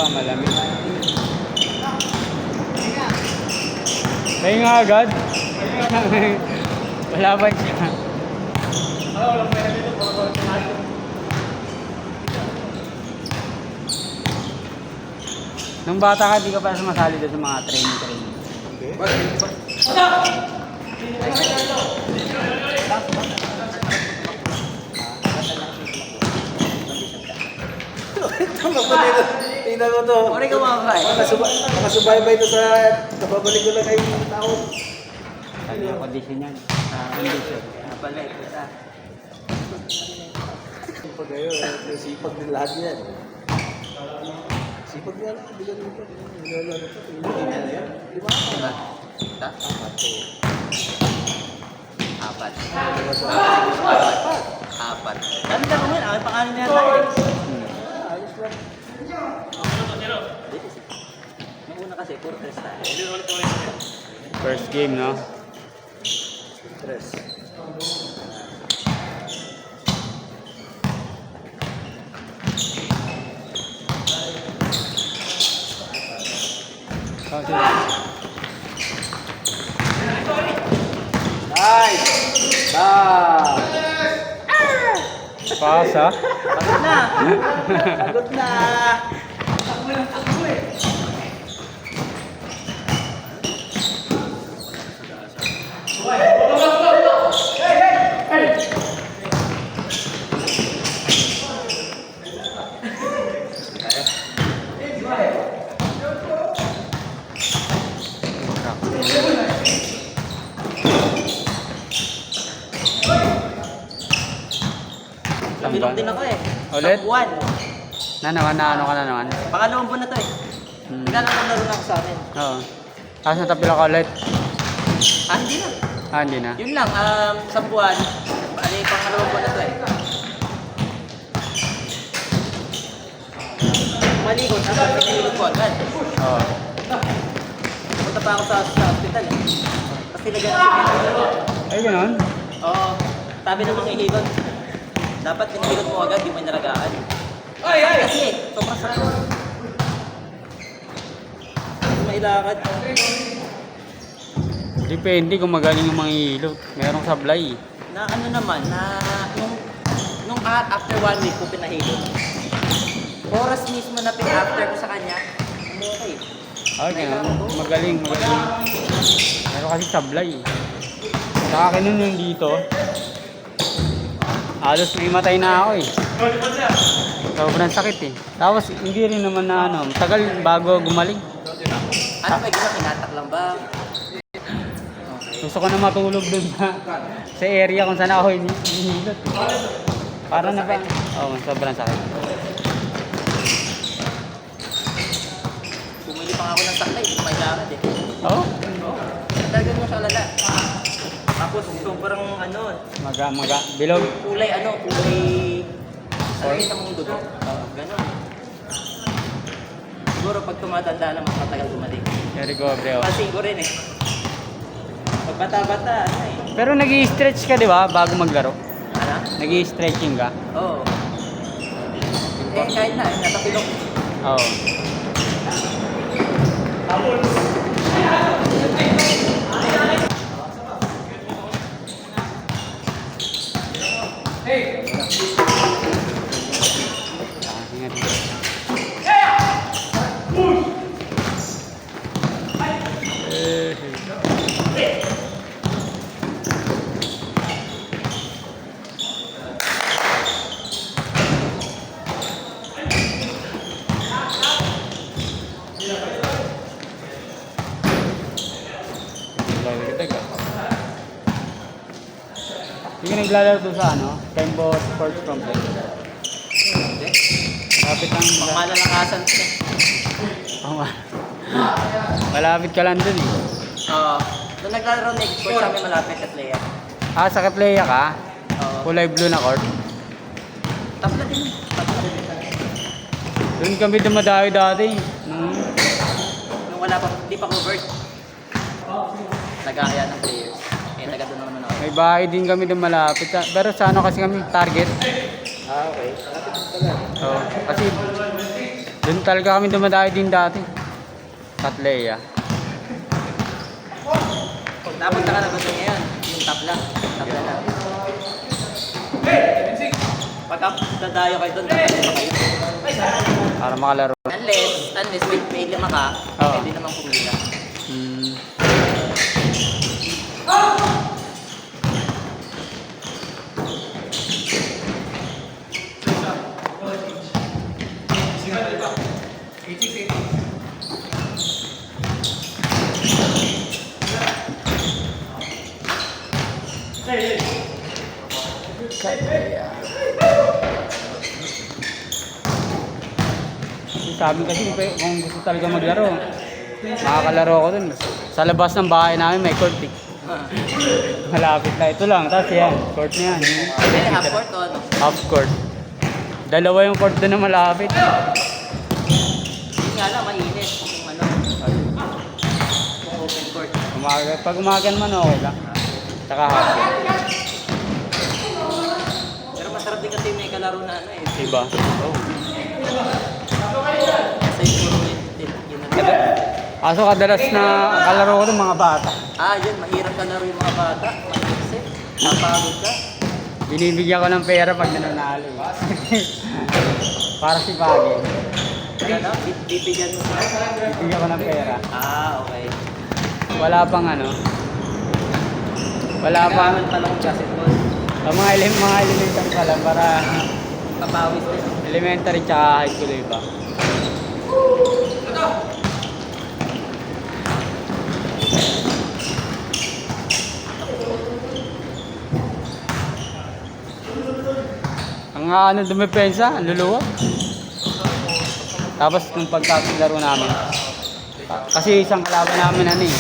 pa, malamig. Tayo nga agad. Wala ba siya? Nung bata ka, di ka pa sumasali doon sa mga training. Tingnan mo to. Ori ka mga kay. Makasubaybay to sa nababalik ko lang kayo ng taon. Ano yung condition yan? Condition. Pala, ito sa. Pag kayo, sipag din lahat yan. Sipag yan. Hindi ka dito. Di ba? Diba? Ita? Apat. Apat. Dami lang naman. Ang pangalan niya tayo. Ayos lang. Yung una kasi, puro tres tayo. First game, no? Tres. Oh, sige. Nice! Pass, ha? Pagod na! Pagod na! Bilog din ako eh. Ulit? Top 1. Ano ka na naman? Pangalawang buwan na to eh. Naglalaro na rin ako sa amin. Oo. Tapos natapila ka ulit. Ah, hindi na. Ah, hindi na. Yun lang, sa buwan. Bali, pangalawang buwan na to eh. Malikot, tapos pinahilot ko agad. Oo. Punta pa ako sa hospital eh. Tapos nilagyan na pinahilot. Ay, ganun? Oo, sabi ng mga ihilot. Dapat pinahilot mo agad, di mo inalagaan. Kasi sobrang sarap. Hindi mailakad. Depende kung magaling yung mga ilot. Merong sablay. Na ano naman, na nung after 1 week ko pinahilot. Oras mismo na pin-after ko sa kanya, okay. Ah, ganun. Magaling. Meron kasi sablay. Sa akin nun yung dito, halos may matay na ako eh. Sobrang sakit eh. Tapos hindi rin naman na ano, tagal bago gumaling. Ano ba ginawa? Kinatak lang ba? Gusto ko na matulog dun sa area kung saan ako hinihilot. Para na ba? Oo, sobrang sakit. Bumili pa nga ako ng saklay, hindi mailakad eh. Oo? Talaga mo siya lala. Tapos sobrang ano, Bilog. kulay ano yung namang dugo? Ganon. Siguro pag tumatanda na mas matagal gumaling. Recovery ako. Kasi ko rin eh. Pag bata-bata, ano eh. Pero nag-i-stretch ka di ba bago maglaro? Ano? Nag-i-stretching ka? Oo. Eh kahit na, natapilok. Oo. Ingat. Hindi ka naglalaro doon sa ano? Tembo Sports Complex. Hindi. Malapit lang. Pangmalalakasan ko eh. Oh, malapit ka lang doon eh. Oo. Doon naglalaro next court sa amin malapit at Lea. Ah, sa Katlea ka? Oo. Kulay blue na court. Tapos din. Doon kami dumadayo dati. Nung wala pa, hindi pa covered. Nag-aaya ng players. Eh, taga doon naman ako. May bahay din kami doon malapit. Pero sa ano kasi kami, target. Ah, okay. Malapit pala. Oo. Kasi Doon talaga kami dumadayo din dati. Katlea. Napunta ka na ba doon ngayon? Yung top lang. Top lang lang. Pag dadayo kayo doon, dapat ba kayo? Para makalaro. Unless may lima ka, Oo. pwede naman kumila. Hmm. Sa amin kasi kung gusto talaga maglaro, makakalaro ako dun. Sa labas ng bahay namin may court eh. Malapit na ito lang. Tapos yan, court na yan. Eh, half court o ano? Half court. Dalawa yung court doon na malapit. Yun nga lang, mainit. Kung ano, kung open court. Pag umaga naman okay lang. Tsaka hapon. Pero masarap din kasi may kalaro na ano eh. Diba? Oh. Kasi puro yun Kaso kadalas na kalaro ko ng mga bata. yun, mahirap kalaro yung mga bata. Mahirap napagod ka. Binibigyan ko ng pera pag nananalo. Para si Pagi. Ano? Bibigyan mo sila? Bibigyan ko ng pera. Okay. Wala pang ano. Wala pang Kailangan pa lang basketball. mga elementary pa lang para Papawis din. elementary tsaka high school iba. Ang ano dumepensa, ang luluwag. Tapos nung pagkakalaro namin, kasi isang kalaban namin ano eh,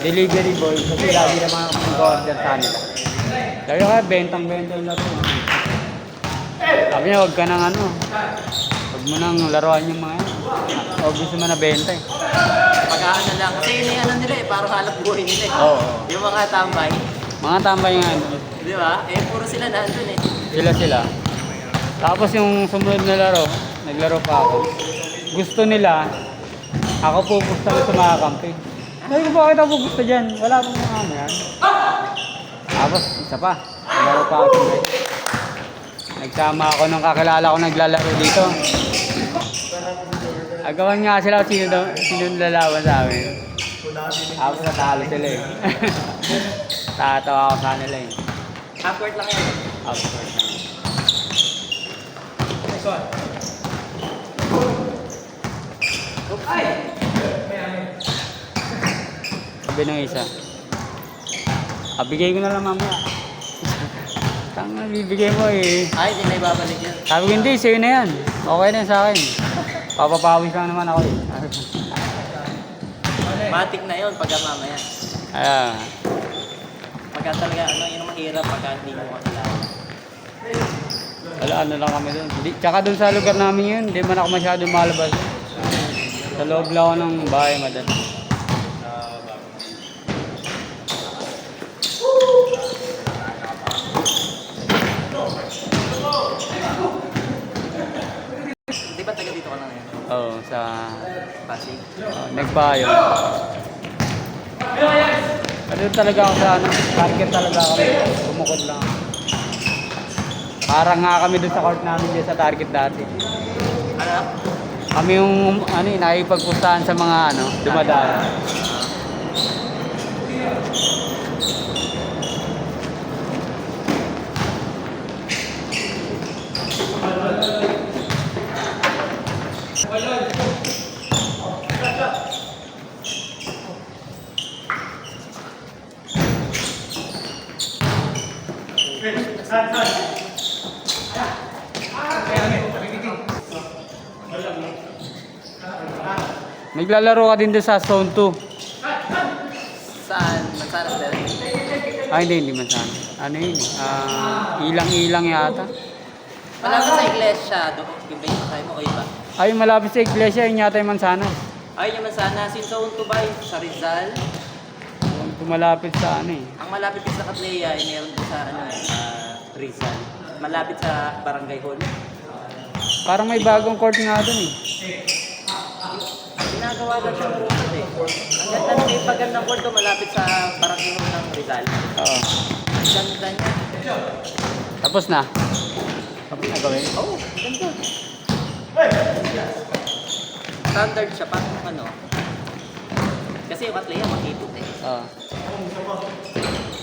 delivery boy, kasi lagi naman ako mag-order sa kanila. Sabi ka, bentang-benta yung laro. Sabi niya, huwag ka nang ano, huwag mo nang laruan yung mga yan. Huwag gusto mo na benta eh. Pag-aano lang. Kasi yun yung ano nila eh, parang halap buhay nila eh. Oo. Yung mga tambay. Mga tambay nga ano, Di ba? Eh, puro sila nandun eh. sila. Tapos yung sumunod na laro, naglaro pa ako. Gusto nila, ako pupusta sa mga kampi. Sabi ko, bakit ako pupusta dyan? Wala pong mga ano yan. Tapos, isa pa, naglaro pa ako. Nagsama ako nung kakilala ko naglalaro dito. Agawan nga sila kung sino lalaban sa amin. Tapos natalo sila eh. Tatawa ako sa kanila eh. Half court lang yan. Outdoors na. Sabi ng isa. Bigay ko na lang mamaya. Tanga, bibigay mo eh. Ay, hindi na ibabalik yan. Sabi ko hindi, sa'yo na yan. Okay na yan sa akin. Papapawis lang naman ako eh. Matik na yun pagka mamaya. Ayan. Pagka talaga, ano, yun ang mahirap pagka hindi mo kakilala. Wala, ano lang kami doon. Tsaka doon sa lugar namin yun, hindi man ako masyadong malabas. Sa loob lang ako ng bahay madali. Di ba taga dito ka na ngayon? Oo, sa Pasig? nagbayo. Ano talaga ako sa ano, target talaga kami. Bumukod lang. Parang nga kami doon sa court namin dyan sa target dati. Ano? Kami yung ano, nakipagpustahan sa mga ano, dumadaan. Naglalaro ka din doon sa zone 2. Saan? Mansanas ba yun? Hindi man sana. Ano yun? Ilang-ilang yata. Malapit sa iglesia, doon. Yung ba yung sakay mo o iba? Ay, malapit sa iglesia, yun yata yung Mansanas. Ay, yung Mansanas, yung zone 2 ba? Sa Rizal? Malapit sa ano eh. Ang malapit sa Catlea ay meron din sa ano, Rizal. Malapit sa Barangay Hall. Parang may bagong court nga dun eh. Ginagawa daw siya ng court eh. Ang ganda na may pagandang court ko malapit sa Parakinom ng Rizal. Oo. Ang ganda niya. Tapos na. Tapos na gawin. Oo, ganda. Standard siya, parang ano. Kasi yung atlaya makipot eh. Oo.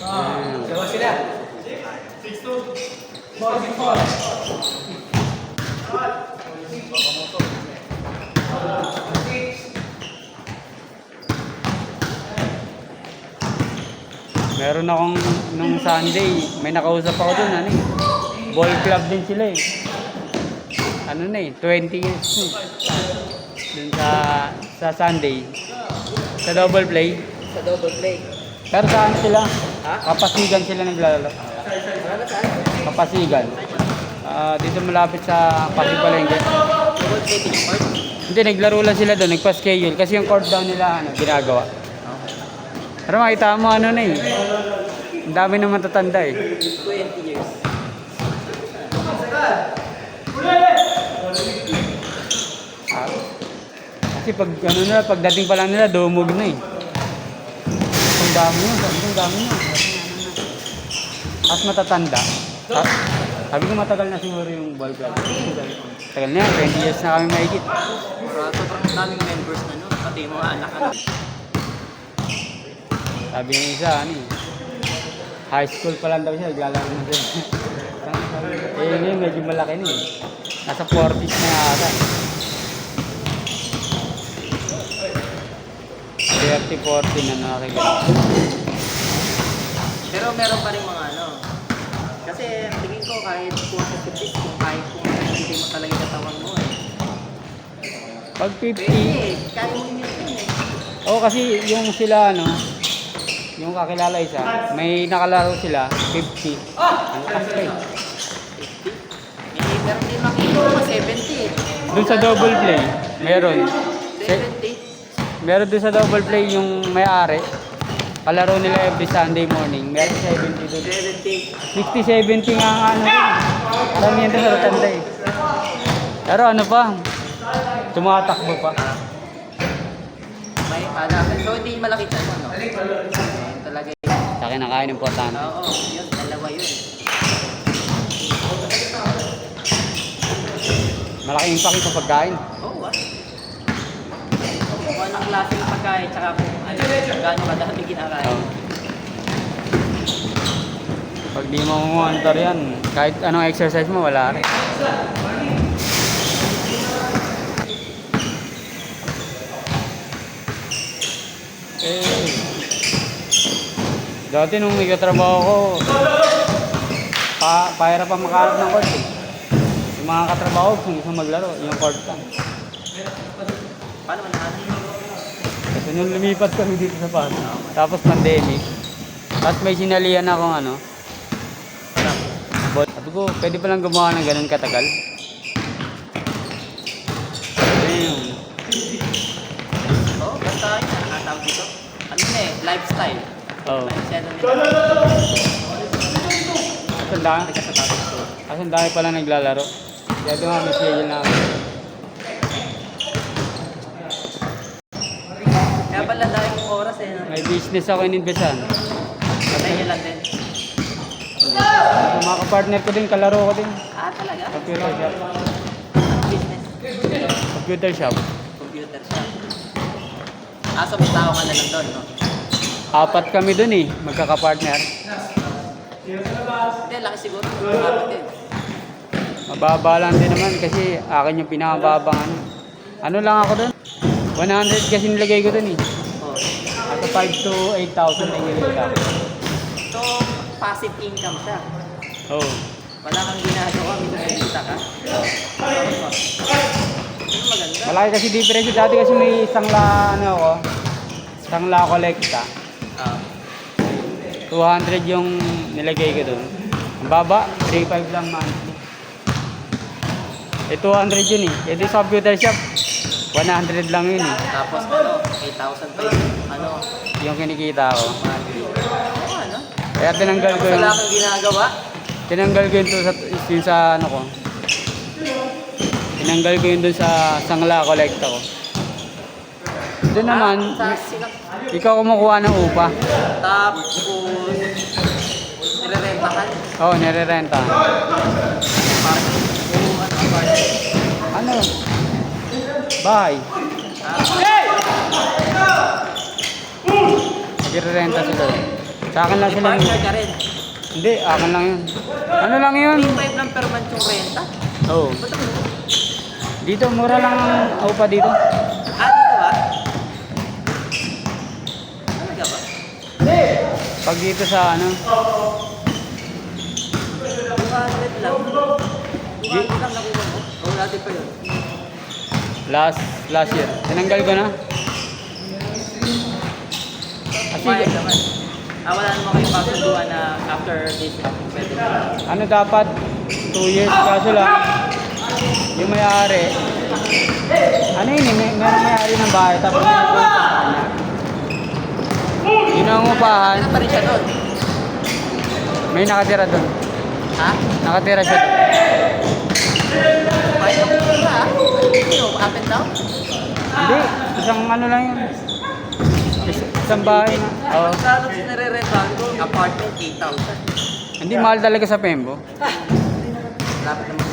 Ayan. Dalawa sila. Meron akong nung Sunday, may nakausap ako dun, ano eh. Ball club din sila eh. Ano na eh, 20 years na eh. Dun sa Sunday. Sa double play. Sa double play. Pero saan sila? Ha? Kapasigan sila naglalaro. Ano saan? Kapasigan. Dito malapit sa Pasig Palengke. Double play team court? Hindi, naglaro lang sila doon, nagpa-schedule. Kasi yung court down nila, ano, ginagawa. Pero makita mo, ano na eh. Ang dami naman tatanda eh. 20 years. Ah, kasi pag, ano nila, pagdating pa lang nila, dumog na eh. Ang dami nyo, ang dami nyo. At matatanda. Sabi ko matagal na siguro yung ball club. Tagal na yan, 20 years na kami mahigit. Sobrang daming members na nun. Pati yung mga anak ano. Sabi ng isa, ano eh, high school pa lang daw siya, naglalaro na siya. Eh, ngayon medyo malaki na eh. Nasa 40s na yata. 30-40 na nakakagano. Pero meron pa rin mga ano. Kasi tingin ko kahit kung hindi mo talaga katawan mo eh. Pag 50, Kaya mo yun eh. oo kasi yung sila ano, yung kakilala isa, may nakalaro sila, 50. Ang lakas pa eh. 50? Eh, meron din makikita mo 70. Doon sa double play, meron. 70? Meron doon sa double play yung may-ari. Kalaro nila every Sunday morning. Meron 70 doon. 70. 60-70 nga ang ano. Alam yan doon sa Rotanda eh. Pero ano pa, tumatakbo pa. May alaman. So hindi malaki siya ano? Ayun talaga yun. Sa akin ang kain importante. Oo, yun. Dalawa yun. Malaking impact sa pagkain. Oo ah. Kung anong klaseng pagkain, tsaka kung ano, gaano kadami kinakain. Oh. Pag di mo monitor yan, kahit anong exercise mo, wala rin. Eh, dati nung may katrabaho ko, pahirap pa makaharap ng court eh. Yung mga katrabaho, kung gusto maglaro, yung court lang. Paano man natin? Kasi nung lumipat kami dito sa Pasig, tapos pandemic, tapos may sinalihan akong ano, sabi ko, pwede palang gumawa ng ganun katagal. Ayun. Oo, basta yun. Nakatawag dito. Ano na eh, lifestyle. Oo. Lifestyle na nila. Kasi ang dami palang naglalaro. Kaya ito nga, may schedule na ako. Kaya pala dahil yung oras eh. May business ako ininvesan. Patay nyo lang din. Yung mga kapartner ko din, kalaro ko din. Ah, talaga? Computer shop. Business. Computer shop. Computer shop. Ah, so may tao ka na lang doon, no? 4 kami dun eh, magkakapartner. Hindi, laki siguro. Dapat din. Mababa lang din naman kasi akin yung pinakamababang ano. Ano lang ako dun? 100 kasi nilagay ko dun eh. Oh. At 5 to 8,000 na nilagay ako. So, passive income siya. Oo. Oh. Wala kang ginagawa, may kumikita ka. Ano maganda? Malaki kasi difference. Dati kasi may isang la kolekta. Ah. 200 yung nilagay ko dun. Ang baba, 3,500 lang monthly. Eh 200 yun eh. Eh di sa computer shop, 100 lang yun eh. Tapos ano, 8,000 pa yun. Ano? Yung kinikita ko. Oo, ano? Kaya tinanggal ko Wala kang ginagawa? yung sa ano ko. Tinanggal ko yun dun sa sangla kolekta ko. Doon naman, Sa sinak. ikaw kumukuha ng upa. Tapos, nirerentahan. Oo, nire-renta. Parang kung ano apartment. Ano? Bahay. Nagre-renta sila. Sa akin lang May sila. partner ka rin. Hindi, akin lang yun. Ano lang yun? 3.5 lang per month yung renta. Oo. Ba't ang Dito, mura lang ang upa dito. dito ba? Talaga ba? Pag dito sa ano, 200 lang. 200 lang nakuha mo. O, dati pa yun. last year. Tinanggal ko na. Kasi, Bayad naman. Wala naman kayo pasunduan na after this pwede na. ano dapat, 2 years. Kaso lang, yung may-ari, ano yun eh, meron may-ari ng bahay. Tapos may nagpunta sa kanya. Yun ang upahan. Ano pa rin siya doon? May nakatira doon. Ha? Nakatira siya doon. Bayad ako dito ha? Ano, up and down? Hindi, isang ano lang yun. Isang bahay na. Oo. Magkano sinare-rentahan ko? Apartment, 8,000. Hindi, mahal talaga sa Pembo. Lapit naman